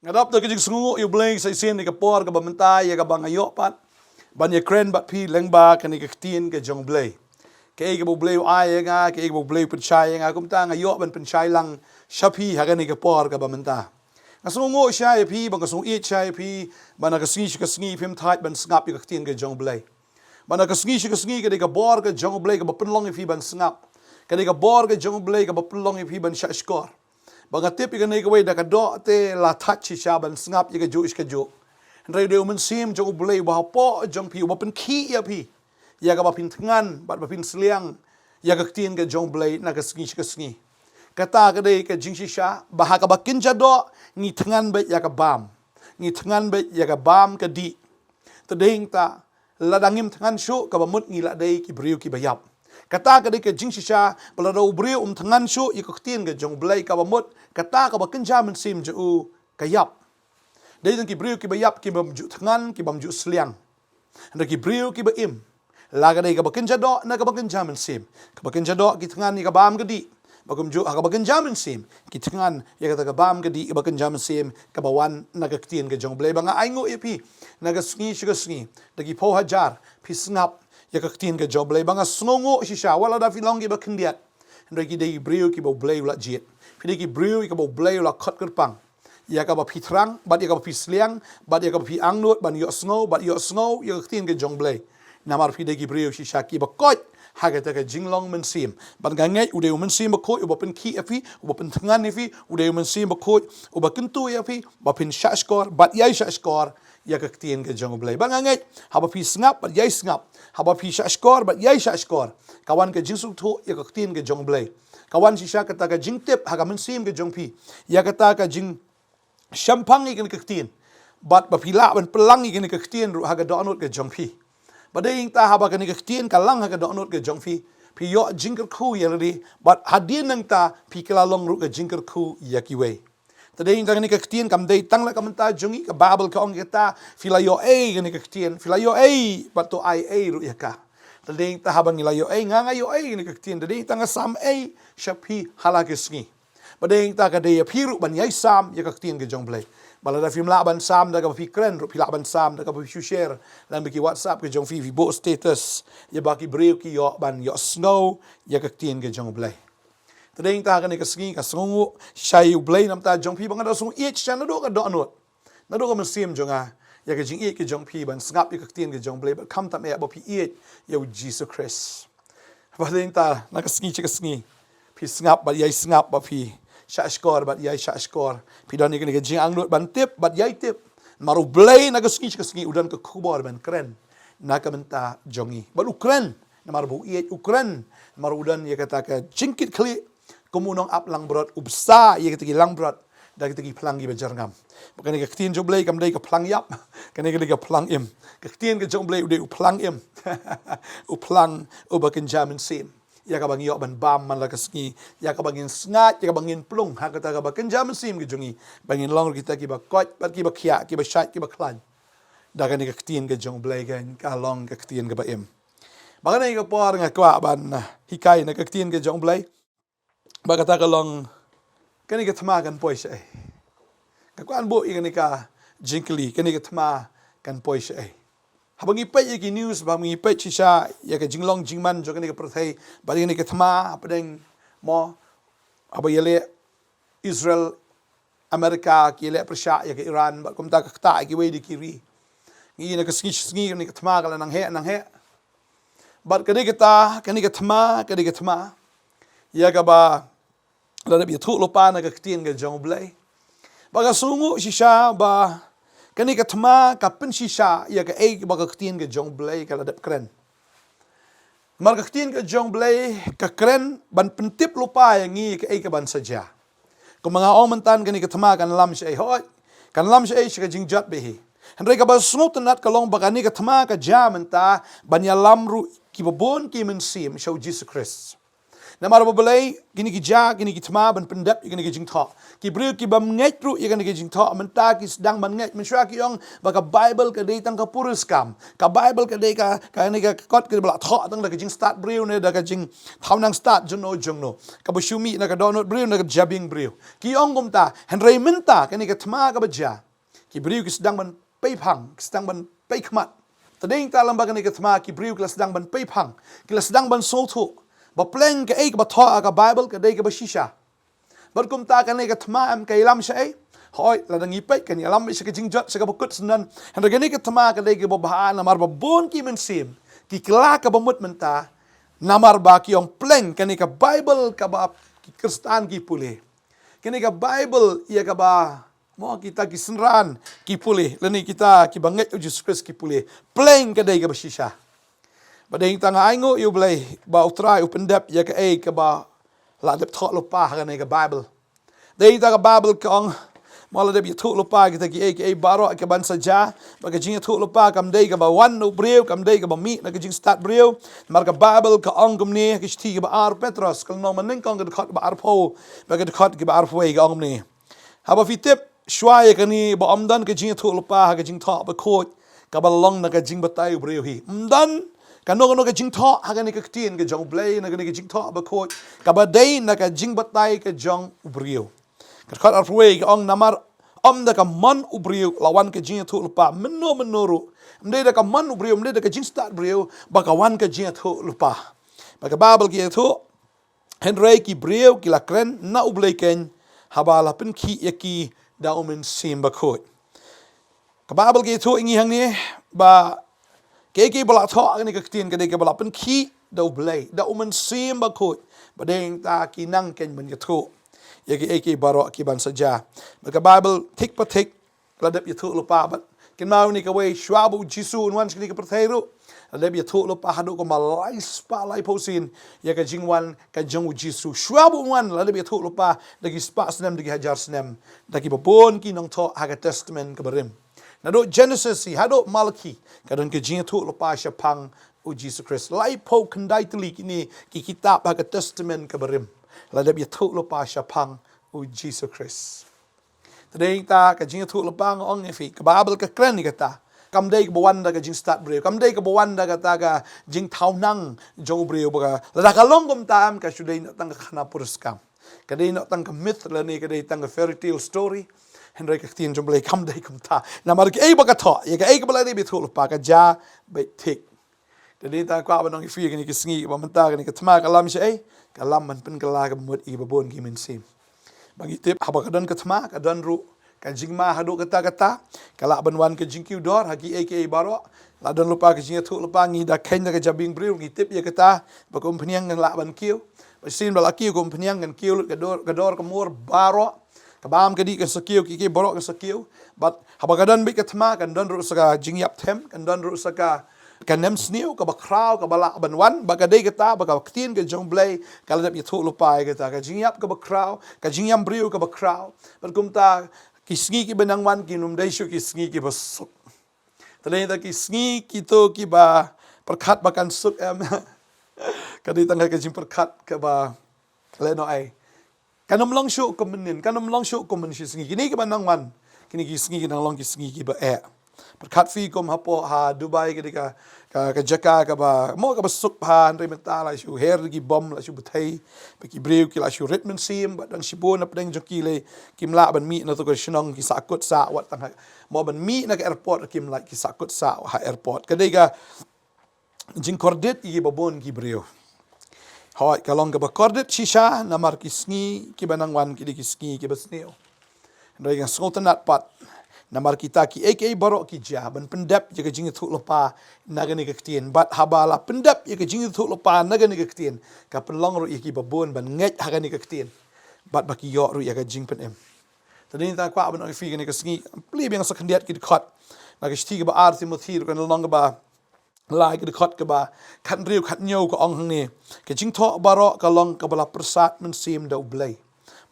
ngadap to kijing sungu yu bleng sa isin ni kapor ka Bantei ya ka bangayo pat ban ya kren bat pi lengba ka ni ka tien ka jong blay ka e ka bo blay ai nga ka e ka bo blay penchai nga kumta ngayo ban penchai lang shapi ha ka ni kapor ka Bantei ngasungu SHAEI pi bang kasungu SHAEI pi ban ka sngi phim thait ban ngap ka tien ka jong blay ban ka sngi ka ni ka bor ka jong blay ka penlong pi ban ngap ka ni ka bor ka jong blay ka penlong pi ban shashkor bang tip ka ni ka way da ka do te la touch sha ban ngap ka ju iska ju Rai deu men sim jong blay ba po jong pi ba pen ki ya pi ya ka ba pin tngan ba pin sliang ya ka tien ka jong blay na ka sngi kata ka dei ka jing sha ba ha ka ba kin ja do ni tngan ba ya ka bam ni tngan ba ya ka bam ka di to ding ta la dangim tngan shu ka ba mut ni la dei ki briu ki ba yap kata ka dei ka jing sha ba la do briu tngan shu ya ka tien ka jong blay ka ba mut kata ka ba kin ja men sim ju ka yap Dei ki briu ki bayap ki bam ju tngan ki bam ju sliang. Anda ki briu ki ba im. Laga dei ka bakin jado na ka bakin jamin sim. Ka bakin jado ki tngan ni ka bam gedi. Bagum ju ka bakin jamin sim. Ki tngan ya ka bam gedi ka bakin jamin sim ka bawan na ka tien ka jong blay banga aingo ipi na ka sngi. Dagi po hajar pi snap ya ka tien ka jong blay banga sngongo shisha wala da filong ki ba kindiat. Anda ki dei briu ki ba blay la jit. Pi ki briu ki ba blay la khot kerpang. Ya ka ba pitrang, bat ya ka ba pisliang, bat ya ka ba pi angnut, ban yo snow, ya ka tin ke jong blay. Namar pi de ki brio shi shaki ba kot, ha ka ta ka jinglong men sim. Ban ga ngai ude men sim ba kot, ba pen ki afi, ba pen tngan afi, ude men sim ba kot, ba kentu afi, ba pen shashkor, bat yai shashkor, ya ka tin ke jong blay. Ban ga ngai, ha ba pi snap, bat yai snap, ha ba pi shashkor, bat yai shashkor. Kawan ka jingsuk thu, ya ka tin ke jong blay. Kawan shi shaka ta ka jing tip, ha ka men sim ke jong pi. Ya ka ta ka jing Shampang ikan kektin, bat bapila ban pelang ikan kektin ru haga donut ke jongpi. Badai ta haba kan kektin kalang haga donut ke jongpi. Pi yo jingker ku ya ri, bat hadin nang ta pi kelalong ru ke jingker ku ya kiwe. Tadai ta kan kektin kam dei tang la kam ta jongi ke babel ka ong kita filayo kan kektin, filayo bat to ai ru ya ka. Tadai ta haba ngilayo nga yo kan kektin, tadai ta ngasam shapi halakisngi. Badeng ta ka de phiru ban yai sam ya ka tien ke jong blay balada film la ban sam da ka pi kren ru pi la ban sam da ka pi share lan bi WhatsApp ke jong fi bo status ya ba ki breu ki yo ban yo snow ya ka tien ke jong blay tadeng ta ka ne ka sngi ka sngu SHAEI blay nam ta jong pi bang da sung ich chan do ka do anot na do ka men sim jonga ya ka jing ke jong pi ban ngap ya ka tien ke jong blay ba kam tam ya ba pi ya Jesus Christ badeng ta na ka sngi pi ngap ba yai ngap ba pi shashkor bat yai shashkor pidani ke jing angnut ban tip bat yai tip maru blay na kasngi udan ke khubor ban kren na ka menta jongi bat ukren na maru iet ukren maru udan ye kata ka jingkit kli komunong ap lang brot ubsa ye kata ki lang brot da kata ki plang gi bajarngam bakane ke tin jo blay kam dai ka plang yap kane ke ka plang im ke tin ke jong blay ude uplang im uplang ubakin jamin sim ya ka bang yo ban bam man la kasngi ya ka bangin sngat ya ka bangin plung ha ka ta ka ba kenjam sim ki jungi bangin long kita ki ba kot pat ki ba khia ki ba shat ki ba klan da ka ni ka tien ke jong blay kan ka long ka tien ke ba im ba ka ni ka por nga kwa ban hikai na ka tien ke jong blay ba ka ta ka long ka ni ka thma kan poi sai ka kwan bo i ka ni ka jinkli ka ni ka thma kan poi sai habang ipay ki news ba mi ipay chisha ya ka jinglong jingman jo kani ka prothai ba ni ka thma apdeng mo abayele Israel Amerika ki le prasha ya ka Iran ba kum ta ka ta ki we di kiri ngi na ka sngi ni ka thma ka nang he ba kani ka thma ya ka ba la bi thu lo pa na ka tien ka jong blay ba ka sungu shisha ba kani ka thma ka pen shisha ya ka ba ka tien ka jong blay ka ladap kren mar ka tien ka jong blay ka kren ban pentip lupa ya ngi ka ban saja kung mga omantan kani ka thma kan lam SHAEI hoy kan lam SHAEI ka jingjat behi handre ka ba sungut nat ka long ba kani ka thma ka jam ta ban ya lam ru ki babon ki men sim show Jesus Christ Nama ra balai kini ki ja kini ki thma ban pendap kini ki jing tho ki bru ki bam ngai ru kini ki jing tho menta ki sedang ban ngai mensua ki yong baka Bible ka dei tang ka purus kam ka Bible ka dei ka ni ka kot ki bla tho tang da ka jing start bru ne da ka jing thau nang start jono jongno ka bashumi na ka donot bru na ka jabing bru ki yong gum ta henrei menta kini ka thma ka baja ki bru ki sedang ban pei phang sedang ban pei khmat tadeng ta lam ba kini ka thma ki bru ki sedang ban pei phang ki sedang ban so thu ba pleng ke ek ba tho ka Bible ka dei ka ba shisha bar kum ta kan ka thma am ka lam SHAEI hoi la dang ipai kan lam se ka jingjot se ka bukut senan han ga ni ka thma ka dei ka ba bahan mar ba bon ki men sim ki kla ka ba mut menta namar ba ki ong pleng kan ka Bible ka ba ki Kristan ki pule kan ka Bible ia ka ba mo kita ki senran ki pule lani kita ki banget Jesus Christ ki pule pleng ka dei ka ba shisha badeng tanga aingo you blay ba utrai upendap ya ka ka ba la dep thot lupa ka ne ka Bible dei ta ka Bible ka ong mala dep you thot lupa kita ki baro ka ban saja ba ka jing thot lupa kam dei ka ba wan no breu kam dei ka ba mi na ka jing start breu mar ka Bible ka ong kum ne ka sti ka ba ar Petros ka no man kong ka khot ba ar pho ba ka khot ka ba ar pho ka ong ne ha ba fitep shwai ka ni ba amdan ka jing thot lupa ka jing thot ba khot ka ba long na ka jing ba tai breu hi amdan kano ka jing tho ha ka ni ka tien ka jong blay na ka ni ka jing tho ba khot ka ba dei na ka jing batai ka jong ubrio ka khat ar phuai ka ong namar da ka man ubrio lawan ka jing thu lupa menoro mde da ka man ubrio mde da ka jing start brio ba ka wan ka jing thu lupa ba ka babel ki thu henrei ki brio ki la kren na ublay ken habala pen ki yaki da umen sim ba khot ka babel ki thu ingi hang ni ba ke bala tho ani ka tin ka de ke bala pen ki do blay da umen sim ba khot badeng ta ki nang ken men ka thu ye ke baro ki ban saja ka Bible tik pa tik la dep ye thu lupa ba ken mau ni ka we shwabu jisu un wan skini ka pratheru la dep ye thu lupa hadu ko malai spa lai posin ye ka jingwan ka jong jisu shwabu wan la dep ye thu lupa da ki spa snem da ki hajar snem da ki babon ki nong tho ha ka testament ka barim na do Genesis si hado Malaki kadon ke jing thu lupa sha pang u Jesus Christ lai po kandai tli kini ki kitab ha ka testament ka barim la deb ye thu lupa sha pang u Jesus Christ tadeng ta ka jing thu lupa ngong fi ka Bible ka kren ni ka ta kam dei ka bawan da ka jing start breu kam dei ka bawan da ka ta ka jing thau nang jo breu ba la da ka long gom tam ka shudei na tang ka khana puruskam ka dei na tang ka myth la ni ka dei tang ka fairy tale story henry ka tin jom blay kam dei kum ta na mar ke ba ka tho ye ka ka blay bi thul pa ka ja be tik de ni ta kwa ba nong fi ka ni ki sngi ba man ta ka ni ka thma ka lam SHAEI ka lam man pen ka la ka mut i ba bon ki min sim bagi tip ha ba ka don ka thma ka don ru ka jingma ha do ka ta ka la ban wan ka jingkiu dor ha ki baro la don lupa ka jing thu lupa ngi da ken da ka jabing breu ngi tip ye ka ta ba kom phniang ngan la ban kiu ba sin ba la kiu kom phniang ngan kiu ka dor ka mur baro kabam kadi ka sakiu ki borok ka sakiu but habagadan bi ka thma kan don ru saka jingyap them kan don ru saka kan nem sniu ka bakrau ka bala banwan ba ka dei ka ta ba ka tin ka jong blay ka ladap yathu lupai ka ta ka jingyap ka bakrau ka jingyam briu ka bakrau but kumta ki sngi ki benangwan ki num dei shu ki sngi ki basuk tadei ta ki sngi ki to ki ba perkhat ba kan suk em ka dei tang ka jing perkhat ka ba le no ai kanam long show komenin kanam long show komen shi sngi kini ke banang man kini ki sngi nang long ki sngi ki ba perkat fi kom hapo ha Dubai ke ka jaka ka ba mo ka basuk pa andre mentala shu her ki bom la shu butai pe ki breu ki la shu ritmen sim ba dan shibon na pedeng joki le kim la ban mi na to ko Shillong ki sakut sa wat tang mo ban mi na ka airport kim la ki sakut sa ha airport ka ka jing kordet ki babon ki breu hoi kalong ka bakordet shisha namar ki sngi ki banangwan ki sngi ki basneo ndoi ka sultanat pat namar kita ki baro ki ja ban pendap je ka jing thu lopa nagani ka ktien bat habala pendap je ka jing thu lopa nagani ka ktien ka penlong ru ki babon ban nget hagani ka ktien bat baki yo ru ya ka jing pen em tadin ta kwa ban fi ka sngi pli beng sa khandiat ki khot na ka sti ka ba ar Timothy ru kan long ba lai ka khot ka ba khan riu khat nyau ka ong hang ni ka jing tho baro ka long ka bala prasad men sim do blai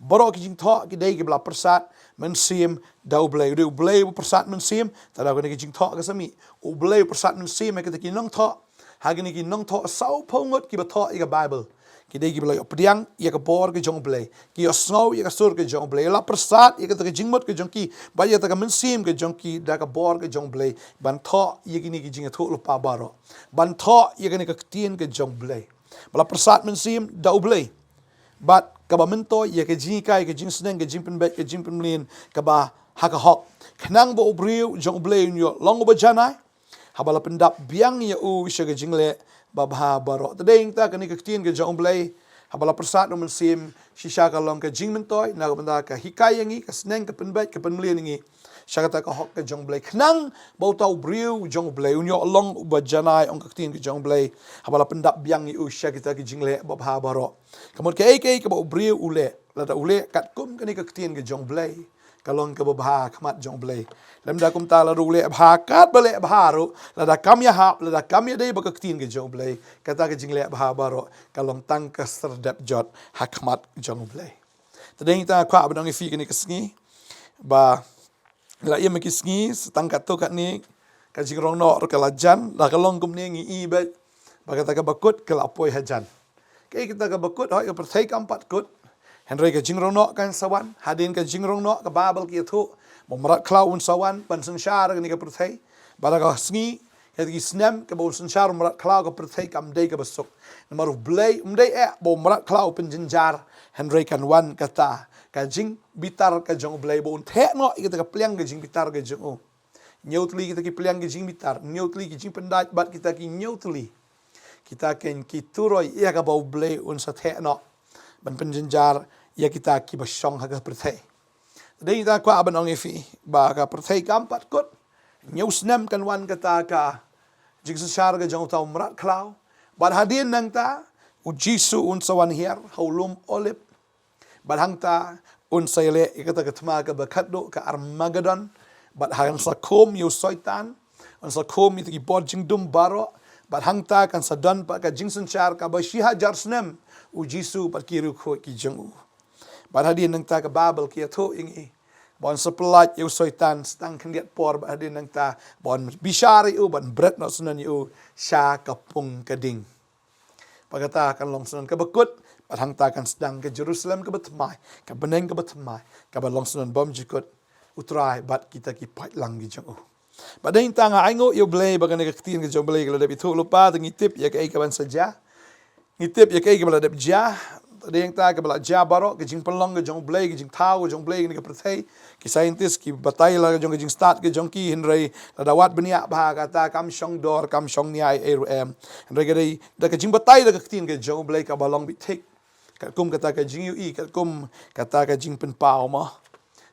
baro ki jing tho ki dei ki bala prasad men sim do blai do blai prasad men sim ta da ki jing tho ka sami u blai prasad men sim ka ki nong tho ha ki nong tho sau phongot ki ba tho i ka Bible Kita ki belai opdiang ia ke por ke jong belai. Ki osngau ia ke sur ke jong belai. La persat ia ke ta ke jingmot ke jong ki. Ba ia ta ke mensim ke jong ki da ke bor ke jong belai. Ban tho ia kini ki jinga thu lupa baro. Ban tho ia kini ke tien ke jong belai. Bala persat mensim da belai. Bat kaba mento ia ke jing kai ke jing seneng ke jing penbet ke jing penlin kaba haka hok. Kenang bo obriu jong belai nyo long ba janai. Habala pendap biang ia wisha ke jingle babha baro. Tadeng ta kani ke tien ke jong belai. Habala persat no mensim shisha ka long ke jing mentoy na benda ka hikai yangi ka seneng ke penbet ke penmlin ngi. Syakata ka hok ke jong belai. Kenang bau tau briu jong belai unyo long ba janai ong ke tien ke jong belai. Habala pendap biang i usha kita ke jingle babha baro. Kamut ke ke bau briu ule. Lada ule kat kum kani ke tien ke jong belai. Kalong ke babha khamat jong belai. Lem da kum ta la ule bha kat bale bharu lada kam ya hap lada kam ya dei ba ke tien ke jong belai. Kata ke jingle bha baro kalong tang ke serdap jot hakmat jong belai. Tadeng ta kwa abang fi kani ke sngi ba la ia me kisngi setang kat tu kat ni ka jing rong no ka lajan la kalong kum ni ngi i ba kata ke bakut ke la poi hajan. Ke kita ke bakut hoi ke perthai kampat kut Henry ke jingrong no kan sawan hadin ke jingrong no ke babel ki thu momrat klaun sawan ban sanshar ni ke perthai bala ka sngi het ki snem ke bon sanshar momrat klau ke perthai kam dei ke besuk maru blai umdei momrat klau penjenjar Henry kan wan kata ka jing bitar ka jong blai bon the no kita ke pliang ke jing bitar ke jong nyautli kita ki pliang ke jing bitar nyautli ki jing pendait bat kita ki nyautli kita ken ki turoi ia ka bau blai un sa the no ban penjenjar ia kita ki basyong haga perthai. Dei ta kwa ban ong ifi ba ka perthai kampat kot. Nyaus nem kan wan kata ka jigsu syar ga jong tau mrat klau. Ban hadin nang ta u Jisu un sawan hier haulum olip. Ban hang ta un saile ikata ka THMA ka bakaddo ka Armageddon. Ban hang sa kom yu soitan. Un sa kom itu ki bod jing dum baro. Ban hang ta kan sadan pa ka jingsun syar ka ba shiha jar snem. U Jisu pat kiru ko ki jong. Ban hadin nang ta ka babel ki atho ingi. Bon sepelat yu soitan stang kendiat por ban hadin nang ta bon bishari u ban bret no sunan yu sya kapung kading. Pagata kan long sunan ka bakut ban hang ta kan sedang ke Jerusalem ke Betmai ka beneng ke Betmai ka ban long sunan bom jikut utrai bat kita ki pat lang gi jong. Badai ta nga aingo yu blai bagan ka tin ke jong blai ka lebi thu lupa ngitip ya ka ban saja. Ngitip ya ka bala dep ja Deng ta ke bala ja baro ke jing pelong ke jong blai ke jing tau ke jong blai ke perthai ki scientist ki batai la ke jing start ke jong ki hinrei la dawat benia ba kata kam shong dor kam shong niai LAM hinrei ke dei da ke jing batai da ke tin ke jong blai ka balong bi thik ka kum kata ke jing ui ka kum kata ke jing pen pau ma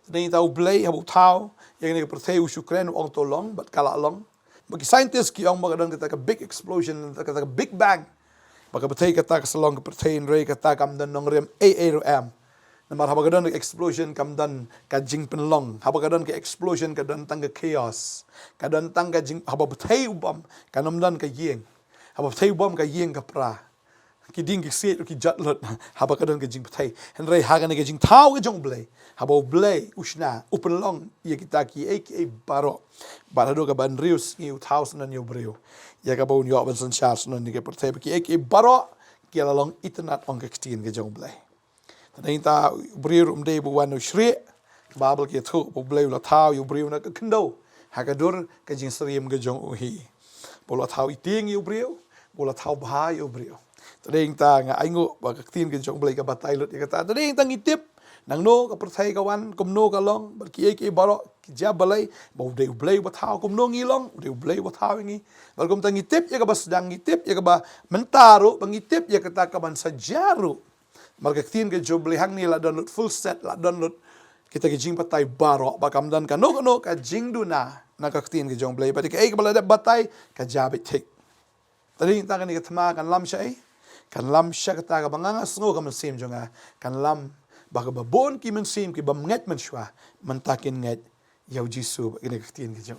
dei tau blai habu tau yang ke perthai u Ukraine ong to long bat kala long bagi scientist ki ong magadon kata ke big explosion kata ke big bang baka betay kata kasalong ka pertain ray kata kamdan Nongkhryiem LAM namar habagadon ka explosion kamdan ka jing penlong habagadon ka explosion kadan tang ka chaos kadan tang ka jing hababetay ubam kanamdan ka yeng hababetay ubam ka yeng ka pra ki ding ki set ki jatlot habagadon ka jing betay henry hagan ka jing tau ka jong blay habaw blay usna upenlong ya kita ki aka baro barado ka ban rius ni 1000 na breu ya ka bau nyo ban san char sunan ni ke perthai ki aka baro ki lalong internet ong ka tin ke jong blay tadai ta breu umdei bu wan shri babel ki thu bu blay la thau yu breu na ka kendo hakadur ka jing sriem ke jong uhi bola thau iting yu breu bola thau bha yu breu tadai ta nga aingo ba ka tin ke jong blay ka batai lut ya ka tadai ta ngitip nang no ka perthai kawan kum no ka long bar ki eke baro ki ja balai bau de blai ba thau kum no ngi long de blai ba thau ngi bar kum tangi tip ya ka bas dang ngitip ya ka ba mentaru bangitip ya ka ta ka ban sajaru mar ka tin ke job hang ni la download full set la download kita ke jing patai baro ba kam dan ka no ka jing du na ka tin ke jong blai ba ke eke bala da batai ka ja bit tik tadi ta ka ni ka THMA kan lam SHAEI kan lam sha ka ta ka banganga sngo ka man sim jonga kan lam baka babon ki mensim ki bamnget menshwa mentakin nget yau Jisu ini ketien ke jong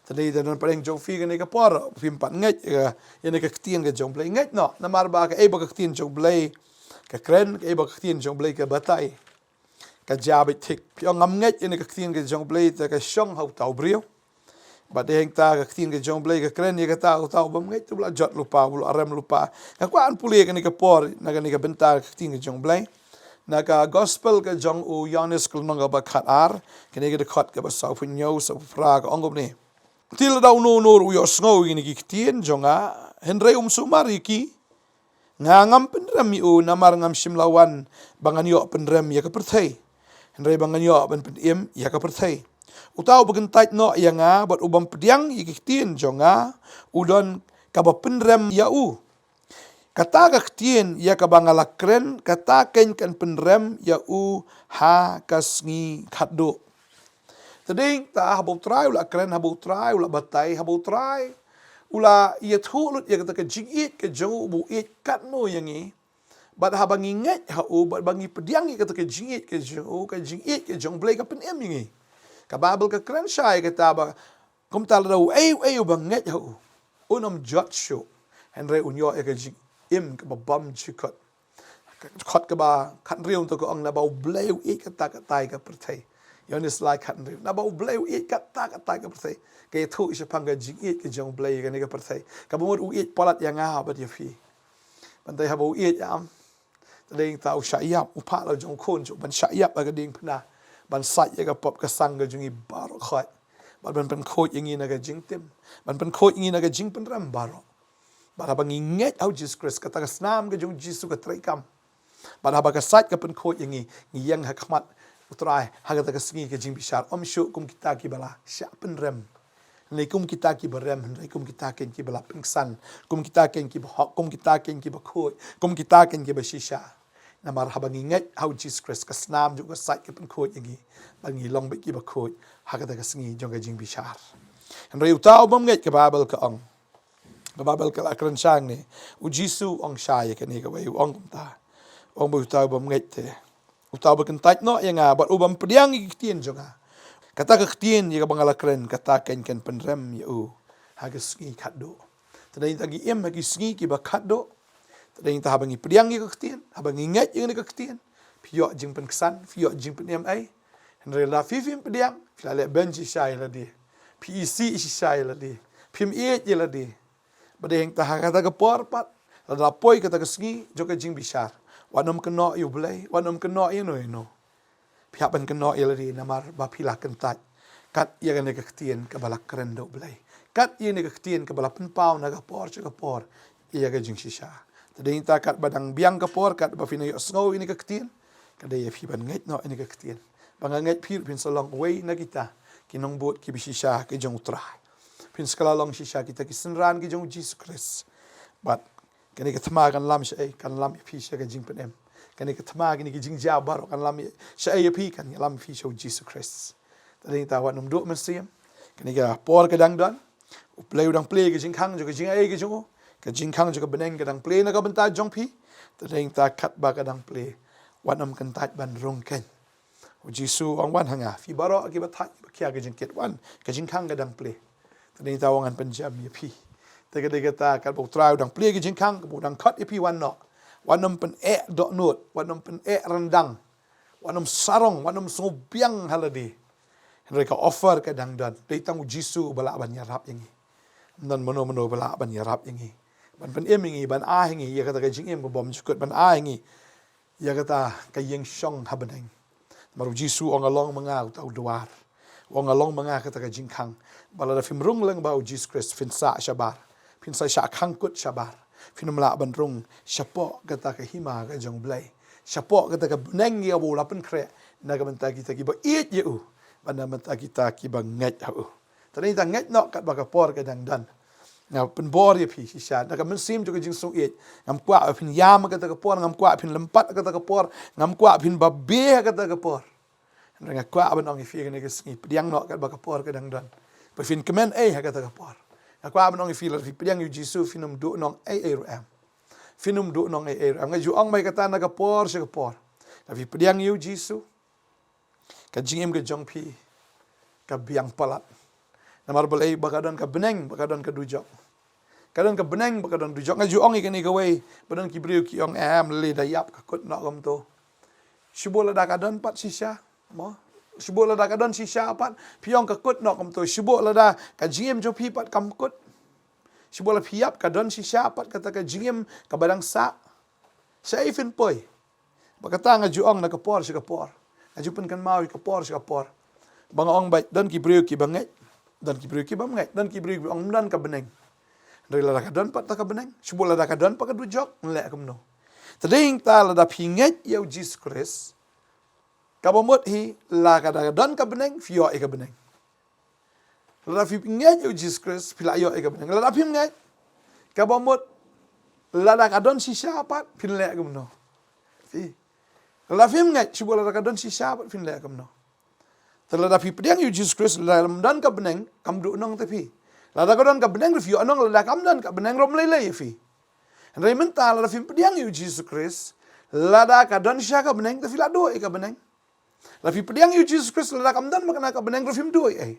tadi dan pareng jong fi ke ka por pimpat nget ini ke ketien ke jong blai nget no namar ba ka baka ketien jong blai ka kren ka baka ketien jong blai ka batai ka jabit tik pyong ngam nget ini ke ketien ke jong blai ta ka shong hau tau brio But dia ta ka tin ke jong blai ka kren ye ka tahu bam ngai tu bla jot lupa bulu arem lupa. Ka kuan puli ka ni ka por na ka ni ka bentar ka tin ke jong blai. Na ka gospel ka jong u Yohanes kul nang ba khat ar ka ni ka de khat ka ba sau pun nyo sau fra ka ongom ni. Til daw no u yo sngo ni ki tin jonga henre sumari ki ngangam penrem u namar ngam simlawan bangan yo penrem ya ka perthai. Henre bangan yo ban pen ya ka perthai. Utau bagan tait no yang bat ubam pediang ikitin jonga udon kabapin rem yau. Kata kaktin ya kabangala kren kata ken kan penrem yau ha kasngi khaddo. Tading ta habau try ula kren habau try ula batai habau try ula ia thulut ya kata ke jingit ke jongu bu it kat no yang i. Bat habangi nget hau bat bangi pediang kata ke jingit ke jongu ke jingit ke jong blai ka pen yang i. Kababel ka kren SHAEI kata ba kum tal da ai banget ho unam jot show henre unyo e ka jing im ka bam chikot khot ka ba khan riu to ko ang na ba bleu e ka ta ka tai ka perthai yonis like khan riu na ba bleu e ka ta ka tai ka perthai ke thu is pang ka jing e ka jong blei ka ni ka perthai ka bo u e palat yang ha ba dia fi Bantei ha bo e am tading tau SHAEI upa la jong khon jo ban SHAEI ba ka ding phna ban sai ya ka pop ka sang ka jungi baro khoi ban pen khoi yangi na ka jing tim ban pen khoi yangi na ka jing pen ram baro ban abang inget au Jesus Christ ka ta ka snam ka jung Jesus ka trai kam ban abang ka sai ka pen khoi yangi yang ha khmat utrai ha ka ta ka sngi ka jing bishar shu kum kita ki bala sha pen rem nei kum kita ki barem nei kum kita ken ki bala pingsan kum kita ken ki ba kum kita ken ki ba khoi kum kita ken ki ba shisha na marhabang inget how Jesus Christ kasnam juga sait ke penkot yangi bangi long beki bakot hakata kasngi jong ka jing bishar henry utau bam nget ke babel ka ong ka babel ka akran sang ni u jisu ong SHAEI ka ni ka wai ong ta ong bu utau bam nget te utau ba kan tait no yanga bat ubam pediang ikitien jonga kata ka kitien ye ka bangala kren kata ken penrem ya u hagasngi khatdo tadai tagi em hagi sngi ki ba khatdo tading ta habangi pediang ki kaktian habangi nget yang ni kaktian piyok jing pen kesan piyok jing pen MA henry la fifim pediang filale benji SHAEI la di PEC SHAEI la di pim e je la di badeng ta kata ka por pat la poi kata ka sngi joka jing bishar wanom keno yu blai wanom keno ye no pihak ban keno ye la di namar ba pilah kentat kat ye kan kaktian ka balak keren do blai kat ye ni kaktian ka balak pen pau na ka por ye ka jing shisha tading ta kat badang biang ka por kat ba finayo snow ini ka ktin kada ye fi ban nget no ini ka ktin banga nget pir pin salong way na kita kinong bot ki bisisha ki jong utra pin skala long shisha kita ki senran ki jong Jesus Christ but kani ka thma kan lam SHAEI kan lam fi sha ka jing penem kani ka thma kini ki jing ja baro kan lam SHAEI fi kan lam fi sha Jesus Christ tading ta wa num do men siam kani ka por ka dang don play udang play ki jing khang jo ki jing ai ki jong ka jing khang juga beneng kadang play na ka benta jong pi tading ta khat ba kadang play wanam kan tat ban rong ken u jisu ang wan hanga fi baro ki ba thai ba kya ka jing ket wan ka jing khang kadang play tading ta wangan penjam ye pi ta ka de ta ka bo trai udang play ki jing khang ka bo dang khat ye pi wan no wanam pen e dot not wanam pen e rendang wanam sarong wanam sobiang haladi mereka offer kadang dan datang jisu bala ban yarap yangi dan mono bala ban yarap yangi ban pen emingi ban a hingi ya kata ka jing em bom chukut ban a hingi ya kata ka yeng shong habeneng maru jisu ong along manga tau duar ong along manga kata ka jing khang bala da fim rung leng ba Jesus Christ fin sa shabar fin sa sha khang kut shabar fin mla ban rung shapo kata ka hima ka jong blai shapo kata ka beneng ya bo la pen kre na ka menta kita ki ba it ye u ban menta kita ki ba nget ha u tani ta nget no kat ba ka por ka dang dan na pen bor ye pi sha na ka men sim jo ka jing sung it ngam kwa pin yam ka ta ka por ngam kwa pin lempat ka ta ka por ngam kwa pin babbe ka ta ka por nga kwa ban ong fi ka sngi pediang no ka ba ka por ka dang dan pa fin kemen ka ta ka por nga kwa ban ong fi la fi pediang yu jisu finum do nong ram finum do nong ram nga ju ong mai ka ta na ka por ka por la fi pediang yu jisu ka jing em ka jong pi ka biang palat namar balai bakadon ka beneng bakadon ka dujok kadon ka beneng bakadon dujok ngaju ong ikani ka wei badon ki briu ki ong am le dayap ka kut no gam to shibola da kadon pat shisha mo Shibuk lada kadon shisha pat piong kakut nok kam tu shibuk lada ka jiem jo pi pat kam kut. Shibuk la piap kadon shisha pat kata ka jiem ka badang sa. Syai fin poi. Bakata nga juong na kapor si kapor. Ajupan kan mau kapor si kapor. Bang ong bai dan ki priu ki bangai. Dan ki priu ki bangai. Dan ki priu ong dan ka beneng. Dari lada kadon pat ta ka beneng. Shibuk lada kadon pat ka dujok nlek kam no. Tading ta lada pinget yau Jesus Christ. Kabamot hi la kadang ka beneng fio e ka beneng. La fi pinget yo Jesus Christ pila yo e ka beneng. La pinget kabamot la kadon shisha pat fin le ka no. Fi la pinget sibo la kadon shisha pat fin le ka no. Tala fi pediang yo Jesus Christ la dan ka beneng kam du nong te fi. La kadon ka beneng fio anong la kam dan ka beneng rom le fi. Andai mental la fi pediang yo Jesus Christ la kadon shisha ka beneng te fi la do e ka beneng. Lafi pediang you Jesus Christ la kamdan makana ka beneng rofim duai ai.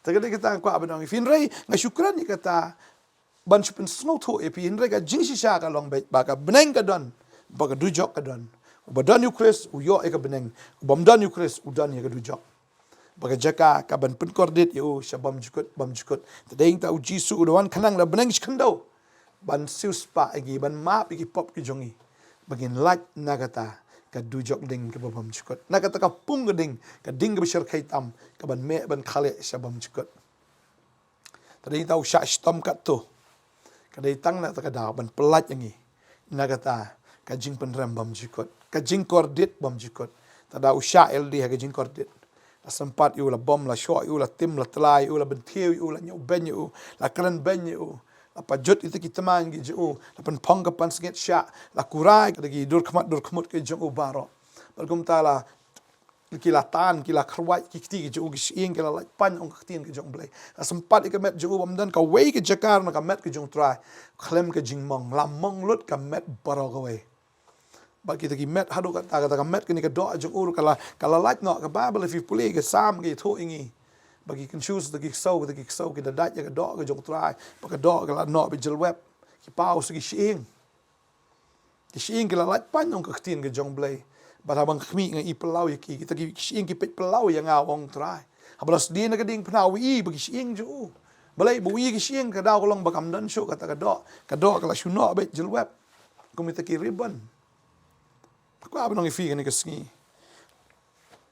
Tagad kita ko abang fin rei nga syukran ni kata ban chupen snow to epi hin rei ka jingsi sha ka long ba ka beneng ka don ba ka dujok ka don. Ba don you Christ u yo e ka beneng. Bam don you Christ u don ye ka dujok. Ba ka jaka ka ban pun kordit yo shabam jukut. Tadeng ta u Jesus u doan kanang la beneng skando. Ban sius pa igi ban map igi pop ki jongi. Bagin light nagata. Ka dujok ding ka babam chukot. Nakata ka pung ka ding ka bishar kaitam ka ban me ban khale shabam chukot. Tadi tahu syak stom kat tu. Ka dai tang na ta ka da ban pelat yangi. Nakata ka jing penram bam chukot. Ka jing kordit bam chukot. Tada usya LD ka jing kordit. La sempat yu la bom la shot yu la tim la telai yu la bentiu yu la nyau ben yu la keren ben yu. Apa jut itu kita mangi jauh, lapan pong kapan sengit syak, la kurai lagi dur kemut ke jauh baro. Balgum tala kila tan kila kerwai kiti ke jauh kising kila like pan ong kitin ke jauh belai. Sempat ikamet jauh bamdan ka wei ke jakar na kamet ke jauh try, klem ke jing mong, lamong lut kamet baro ka wei. Bagi kita kimet hadu kata kamet kini ke doa jauh kala like no ka Bible if you pulih ke sam ke tu ingi. Bagi kan choose dagi sau kita dat ya dog ke jong try baka dog la no be jel web ki pau segi shing ke la lat pan ong kaktin ke jong blay bara bang khmi ngai pelau ya ki kita ki shing ki pet pelau yang awong try hablas di na kading pnau i bagi shing jo balai bu i ki shing ka daw kolong bakam dan show kata ka dog la shuno be jel web kumita ki ribbon ko abang ifi ni ka sngi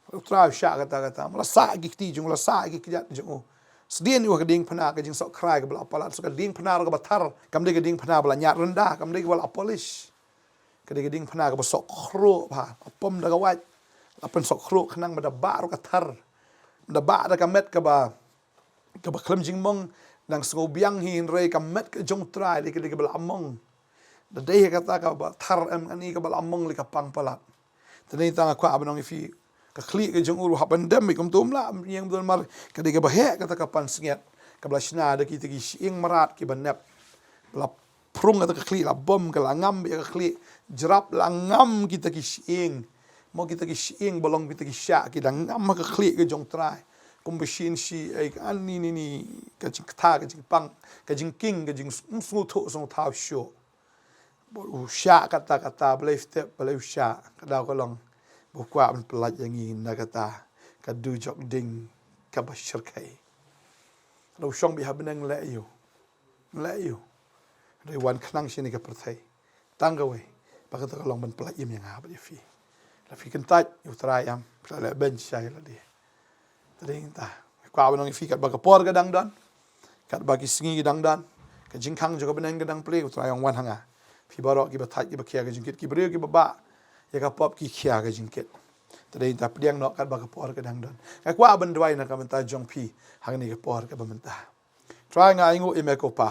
Try syak kata malah sak gikti jung la sak gikjat jung sedien yu kading phana ka jing sok krai ka bala apalat so kading phana ka bathar kam de kading phana bala nyat rendah kam de bala polish kading phana ka sok khro pha apom da ka wat apen sok khro khnang bada ba ro ka thar da ba da ka met ka ba klem jing mong nang ngo biang hin re ka met ka jong try de ka bala among da de kata ka ba thar am ani ka bala among li ka pang palat tani tanga kwa abang ifi ka klik ke jong uru hapan dem ikum tumla yang don mar ka de ka bahe kata kapan singet ka bla shna de ki tigi ing marat ki banep bla prung kata ka klik la bom ka la ngam ka klik jerap la ngam ki tigi ing mo ki tigi ing bolong ki tigi sya ki dang ngam ka klik ke jong try kum beshin shi ai an ni ka jing ta ka jing pang ka jing king ka jing smu tho song tau sho bo sya kata belief step belief sya ka da ko long Bukwa man pelat yang ingin nakata kadu jok ding kabashir kai. Lau shong biha benang le you. Dari wan kenang sini ke pertai. Tanggawe. Baka takalong man pelat yang apa dia fi. Lafi kentat yu terayam. Pelak bench saya lah dia. Tadi entah. Kwa benang fi kat baka por kadang dan. Kat bagi singi kadang dan. Kat jingkang juga benang kadang play utrayang wan hanga. Fi barok ki batat ki bakia ka jingkit ki beriu ki baba. Ya ka pop ki khia ka jingket tadai ta pdiang no kat ba ka por ka dang don ka kwa ban dwai na ka menta jong pi hang ni ka por ka ba menta try nga ingu ime ko pa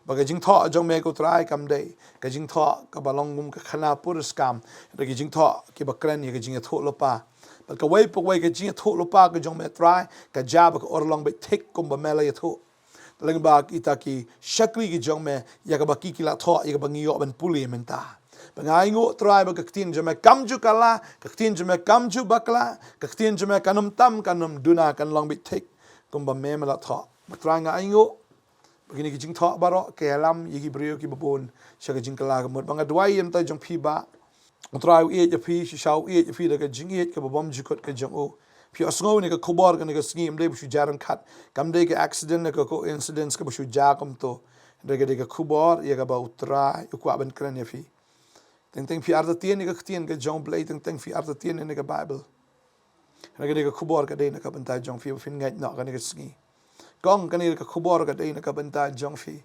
ba ka jing tho jong me ko try kam dei ka jing tho ka balong gum ka khana pur scam ka jing tho ki ba kran ni ka jing tho lo pa ba ka wei po wei ka jing tho lo pa ka jong me try ka jab ka or long be thik kum ba mela ya tho lang ba kita ki shakri ki jong me ya ka ba ki la tho ya ka ba ngiyo ban puli menta Pengaingu try ba kaktin jeme kamju kala, kaktin jeme kamju bakla, kaktin jeme kanum tam kanum duna kan long bit take kumba memela tha. Try nga aingu begini ki jing tha baro ke lam yigi brio ki babon sha jing kala gamut banga dwai yem ta jong pi ba. Try e je pi shau e je pi da ka jing e ka babom jikot ka jong o. Pia sngo ni ka khubor ka ni ka sngi mde bu jaran khat kam de ka accident na ka coincidence ka bu ja kam to de ka khubor ya ka ba utra yu kwa ban kran ya fi teng fi arda tien ni ka tien ka jong play teng fi arda tien ni ka bible de ka khubor ka de na ka ban ta jong fi fin ngai na ka ni ka sngi gong ka ni ka khubor ka de na ka ban ta jong fi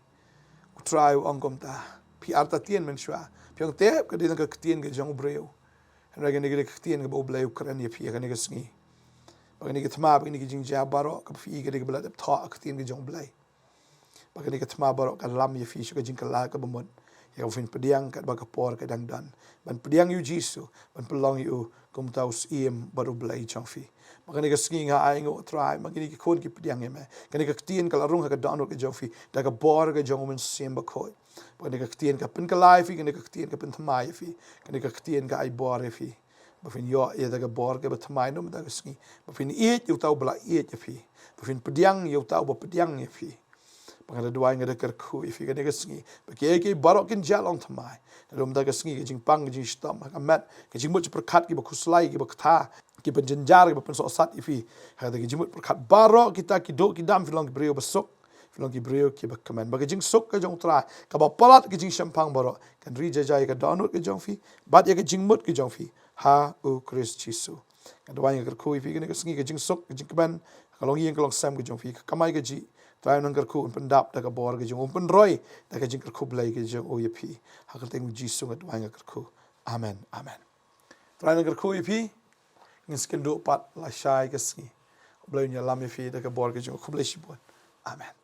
utra yu ong kom ta fi arda tien men shwa pyong te ka de na ka tien ka jong breu ni ka tien ka bo blay kran ya fi ka ni ka sngi Bagani ke THMA bagani ke jingja baro ka fi ke de bla de tha ka tin ke jong blai bagani ke THMA baro ka lam ye fi ka jing ka la ka bomon ya fin pediang ka ba ka por ka dang dan ban pediang yu jisu ban pelong yu kum taus im baru blai chong fi bagani ke sking ha ai ngo try bagani ke kon ki pediang ye me kani ka tin ka la rung ka dan ka jong fi da ka bor ka jong men sim ba khoi bagani ka tin ka pin ka lai fi kani ka tin ka pin THMA ye fi kani ka tin ka ai bor ye fi Bafin yo ia daga bor ke batamai no daga ski bafin iet yu tau bla iet ya fi bafin pediang yu tau ba pediang ya fi bangada dua ngada ker khu ifi ga daga ski ke barok kin jalong thamai rom daga ski ke jing pang jing stom ka mat ke jing mut perkat ki ba khuslai ki ba kha ki ba jenjar ki ba pen so sat ifi ha daga jing mut perkat barok kita ki do ki dam filong ki brio besok filong ki brio ki ba kaman ba ke jing sok ka jong tra ka ba palat ki jing champang barok kan ri jajai ka donut ki jong fi bat ya ke jing mut ki jong fi ha u Chris Chisu. Kadwa yang kerku ifi kene kesengi ke jing sok ke jing keban kalong yang kalong sam ke jong fi kamai ke ji trai nang kerku un pendap da ka bor ke jong un pen roi da ke jing kerku blai ke jong o yepi ha ka teng Jisu kadwa yang kerku. Amen. Amen. Trai nang kerku ifi ngin sken do pat la shai ke sengi. Blai nya lam ifi da ka bor ke jong ku blai shi bon. Amen.